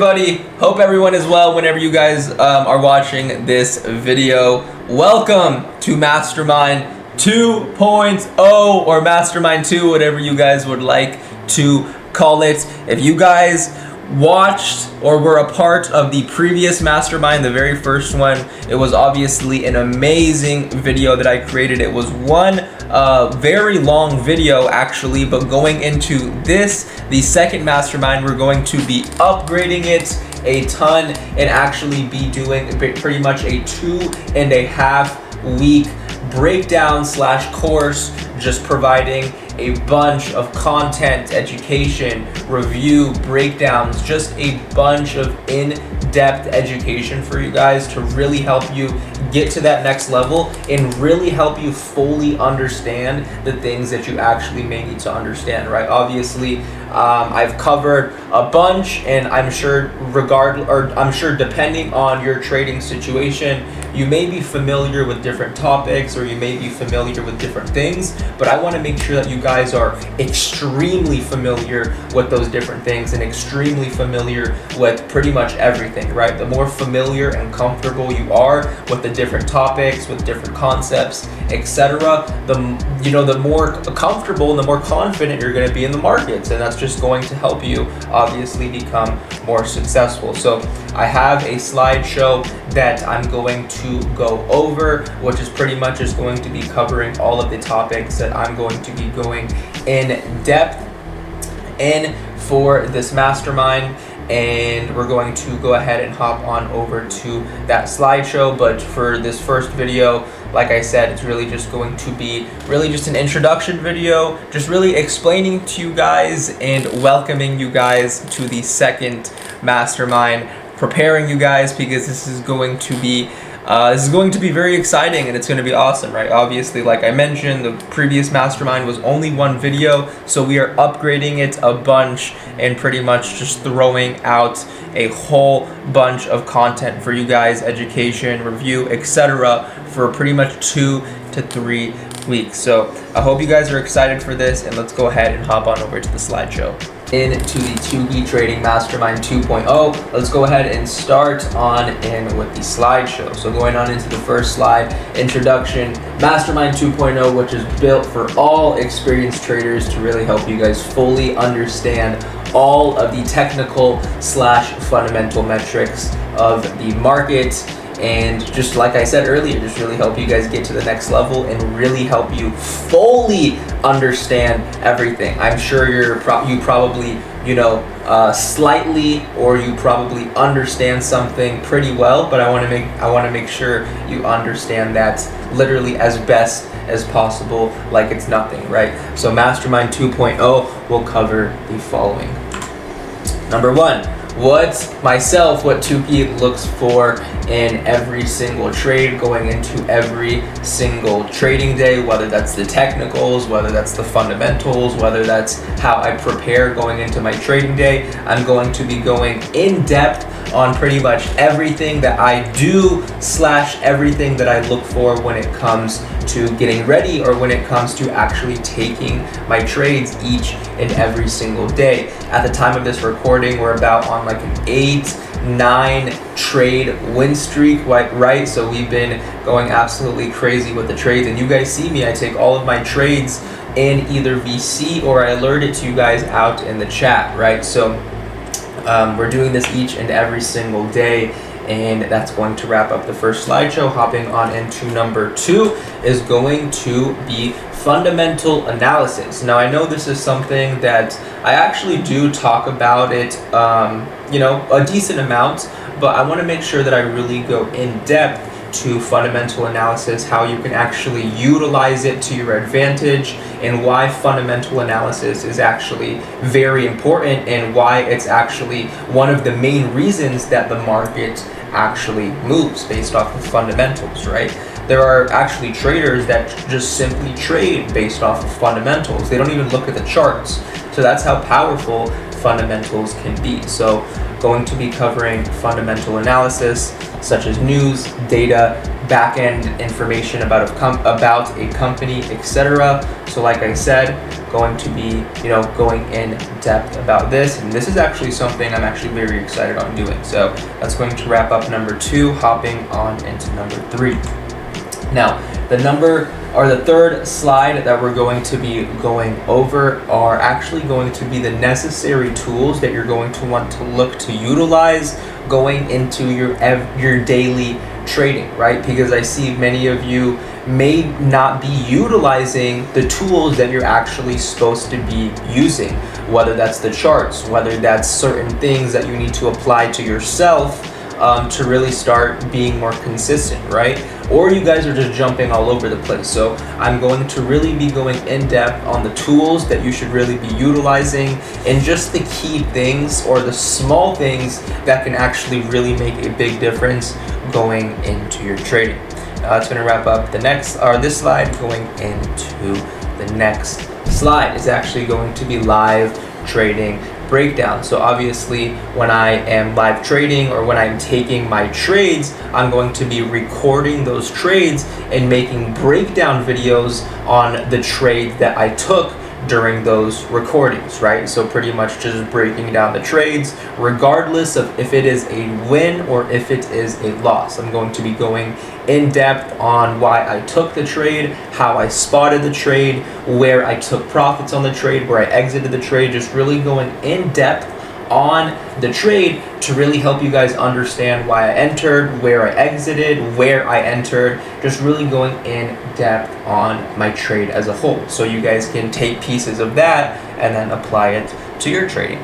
Everybody, hope everyone is well whenever you guys are watching this video. Welcome to Mastermind 2.0 or Mastermind 2, whatever you guys would like to call it. If you guys watched or were a part of the previous Mastermind, the very first one, it was obviously an amazing video that I created. It was one very long video actually, but going into this, the second Mastermind, we're going to be upgrading it a ton and actually be doing pretty much a 2.5 week breakdown / course, just providing a bunch of content, education, review, breakdowns, just a bunch of in-depth education for you guys to really help you get to that next level and really help you fully understand the things that you actually may need to understand, right? Obviously, I've covered a bunch, and I'm sure depending on your trading situation, you may be familiar with different topics or you may be familiar with different things, but I want to make sure that you guys are extremely familiar with those different things and extremely familiar with pretty much everything, right? The more familiar and comfortable you are with the different topics, with different concepts, etc., the more comfortable and the more confident you're going to be in the markets, and that's just going to help you obviously become more successful. So I have a slideshow that I'm going to go over, which is pretty much just going to be covering all of the topics that I'm going to be going in depth in for this mastermind. And we're going to go ahead and hop on over to that slideshow. But for this first video, like I said, it's really just going to be just an introduction video, just really explaining to you guys and welcoming you guys to the second mastermind, preparing you guys because this is going to be very exciting and it's going to be awesome, right? Obviously, like I mentioned, the previous mastermind was only one video, so we are upgrading it a bunch and pretty much just throwing out a whole bunch of content for you guys, education, review, etc., for pretty much 2 to 3 weeks. So I hope you guys are excited for this, and let's go ahead and hop on over to the slideshow. Into the Tukhi Trading Mastermind 2.0. Let's go ahead and start on in with the slideshow. So going on into the first slide, introduction, Mastermind 2.0, which is built for all experienced traders to really help you guys fully understand all of the technical / fundamental metrics of the market. And just like I said earlier, just really help you guys get to the next level and really help you fully understand everything. I'm sure you probably, slightly, or you probably understand something pretty well, but I want to make sure you understand that literally as best as possible, like it's nothing, right? So Mastermind 2.0 will cover the following. Number 1. What Tukhi looks for in every single trade, going into every single trading day, whether that's the technicals, whether that's the fundamentals, whether that's how I prepare going into my trading day. I'm going to be going in depth on pretty much everything that I do / everything that I look for when it comes to getting ready or when it comes to actually taking my trades each and every single day. At the time of this recording, we're about on like an 8-9 trade win streak, right? So we've been going absolutely crazy with the trades, and you guys see me, I take all of my trades in either VC or I alert it to you guys out in the chat, right? So we're doing this each and every single day, and that's going to wrap up the first slideshow. Hopping on into number 2 is going to be fundamental analysis. Now, I know this is something that I actually do talk about it, a decent amount, but I want to make sure that I really go in depth to fundamental analysis, how you can actually utilize it to your advantage, and why fundamental analysis is actually very important and why it's actually one of the main reasons that the market actually moves based off of fundamentals, right? There are actually traders that just simply trade based off of fundamentals. They don't even look at the charts. So that's how powerful fundamentals can be. So going to be covering fundamental analysis, such as news, data, back-end information about a company, etc. So like I said, going to be, going in depth about this, and this is actually something I'm actually very excited on doing. So that's going to wrap up number 2, hopping on into number 3. Now, the third slide that we're going to be going over are actually going to be the necessary tools that you're going to want to look to utilize going into your daily trading, right? Because I see many of you may not be utilizing the tools that you're actually supposed to be using, whether that's the charts, whether that's certain things that you need to apply to yourself to really start being more consistent, right? Or you guys are just jumping all over the place. So I'm going to really be going in depth on the tools that you should really be utilizing, and just the key things or the small things that can actually really make a big difference going into your trading. It's going to wrap up this slide. Going into the next slide is actually going to be live trading breakdown. So obviously when I am live trading or when I'm taking my trades, I'm going to be recording those trades and making breakdown videos on the trade that I took during those recordings, right? So pretty much just breaking down the trades regardless of if it is a win or if it is a loss. I'm going to be going in depth on why I took the trade, how I spotted the trade, where I took profits on the trade, where I exited the trade, just really going in depth on the trade to really help you guys understand why I entered, where I exited, where I entered, just really going in depth on my trade as a whole, so you guys can take pieces of that and then apply it to your trading.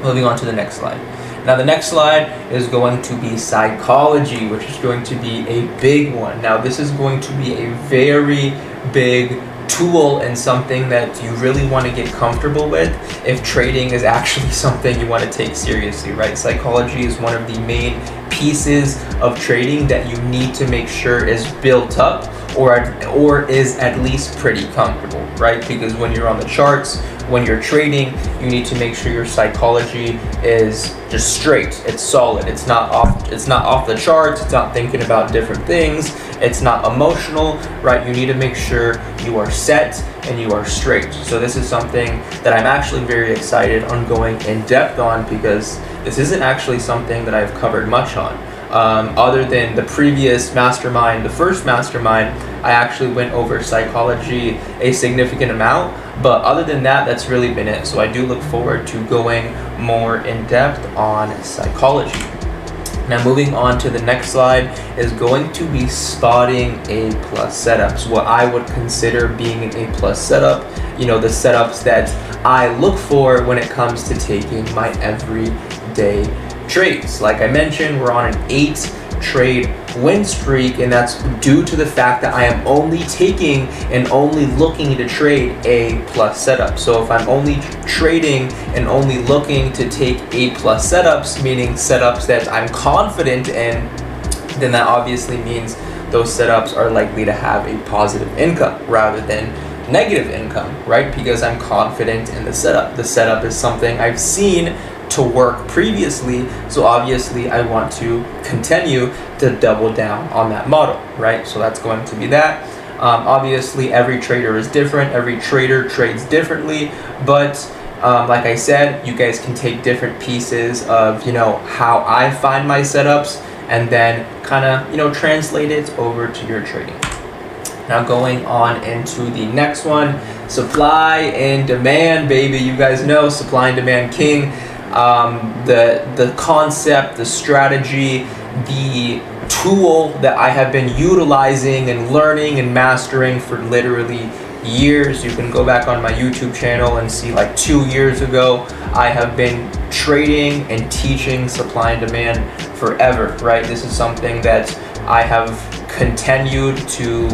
Moving on to the next slide. Now the next slide is going to be psychology, which is going to be a big one. Now this is going to be a very big tool and something that you really want to get comfortable with if trading is actually something you want to take seriously, right? Psychology is one of the main pieces of trading that you need to make sure is built up or is at least pretty comfortable, right? Because when you're on the charts, when you're trading, you need to make sure your psychology is just straight. It's solid. It's not off the charts. It's not thinking about different things. It's not emotional, right? You need to make sure you are set and you are straight. So this is something that I'm actually very excited on going in depth on, because this isn't actually something that I've covered much on. Other than the previous mastermind, the first mastermind, I actually went over psychology a significant amount, but other than that, that's really been it. So I do look forward to going more in depth on psychology. Now moving on to the next slide is going to be spotting A+ setups, what I would consider being an A+ setup, the setups that I look for when it comes to taking my everyday trades. Like I mentioned, we're on an 8-trade win streak, and that's due to the fact that I am only taking and only looking to trade A+ setups. So if I'm only trading and only looking to take A+ setups, meaning setups that I'm confident in, then that obviously means those setups are likely to have a positive income rather than negative income, right? Because I'm confident in the setup. The setup is something I've seen to work previously, so obviously I want to continue to double down on that model, right? So that's going to be that. Obviously every trader is different, every trader trades differently, but like I said, you guys can take different pieces of how I find my setups and then kind of translate it over to your trading. Now going on into the next one, supply and demand, baby. You guys know supply and demand king. The concept, the strategy, the tool that I have been utilizing and learning and mastering for literally years. You can go back on my YouTube channel and see, like 2 years ago, I have been trading and teaching supply and demand forever, right? This is something that I have continued to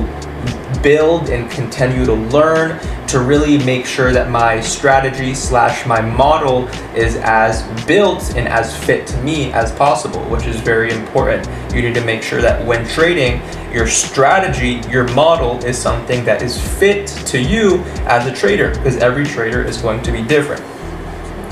build and continue to learn to really make sure that my strategy / my model is as built and as fit to me as possible, which is very important. You need to make sure that when trading, your strategy, your model is something that is fit to you as a trader, because every trader is going to be different.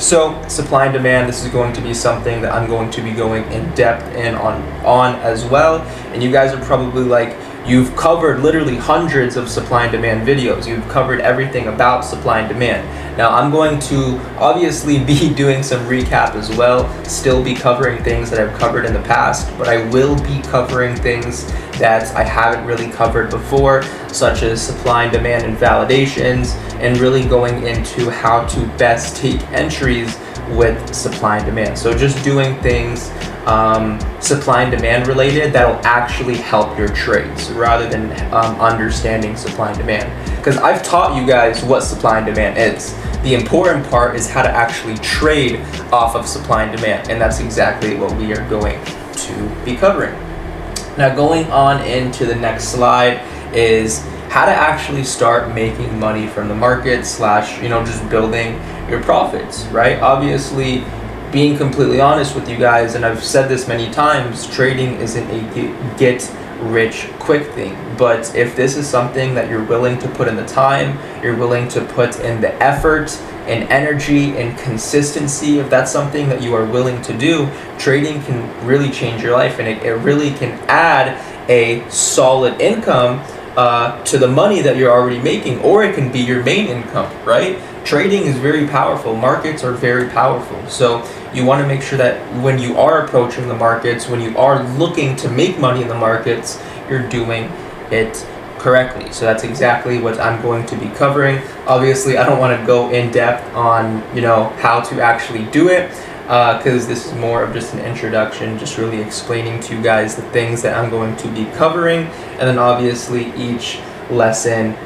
So supply and demand, this is going to be something that I'm going to be going in depth in on as well. And you guys are probably like, you've covered literally hundreds of supply and demand videos. You've covered everything about supply and demand. Now I'm going to obviously be doing some recap as well, still be covering things that I've covered in the past, but I will be covering things that I haven't really covered before, such as supply and demand and validations, and really going into how to best take entries with supply and demand. So just doing things supply and demand related that'll actually help your trades rather than understanding supply and demand. Because I've taught you guys what supply and demand is. The important part is how to actually trade off of supply and demand, and that's exactly what we are going to be covering. Now going on into the next slide is how to actually start making money from the market slash, just building your profits, right? Obviously, being completely honest with you guys, and I've said this many times, trading isn't a get rich quick thing. But if this is something that you're willing to put in the time, you're willing to put in the effort and energy and consistency, if that's something that you are willing to do, trading can really change your life, and it really can add a solid income to the money that you're already making, or it can be your main income, right? Trading is very powerful. Markets are very powerful. So you want to make sure that when you are approaching the markets, when you are looking to make money in the markets, you're doing it correctly. So that's exactly what I'm going to be covering. Obviously, I don't want to go in depth on, how to actually do it, because this is more of just an introduction, just really explaining to you guys the things that I'm going to be covering. And then obviously each lesson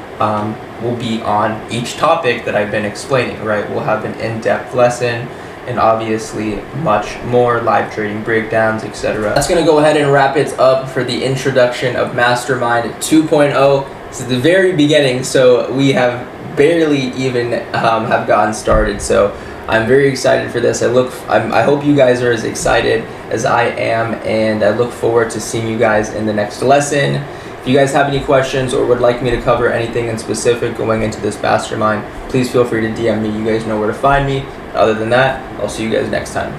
will be on each topic that I've been explaining, right? We'll have an in-depth lesson and obviously much more live trading breakdowns, etc. That's going to go ahead and wrap it up for the introduction of Mastermind 2.0. This is the very beginning, so we have barely even have gotten started. So I'm very excited for this. I hope you guys are as excited as I am, and I look forward to seeing you guys in the next lesson. If you guys have any questions or would like me to cover anything in specific going into this mastermind, please feel free to DM me. You guys know where to find me. Other than that, I'll see you guys next time.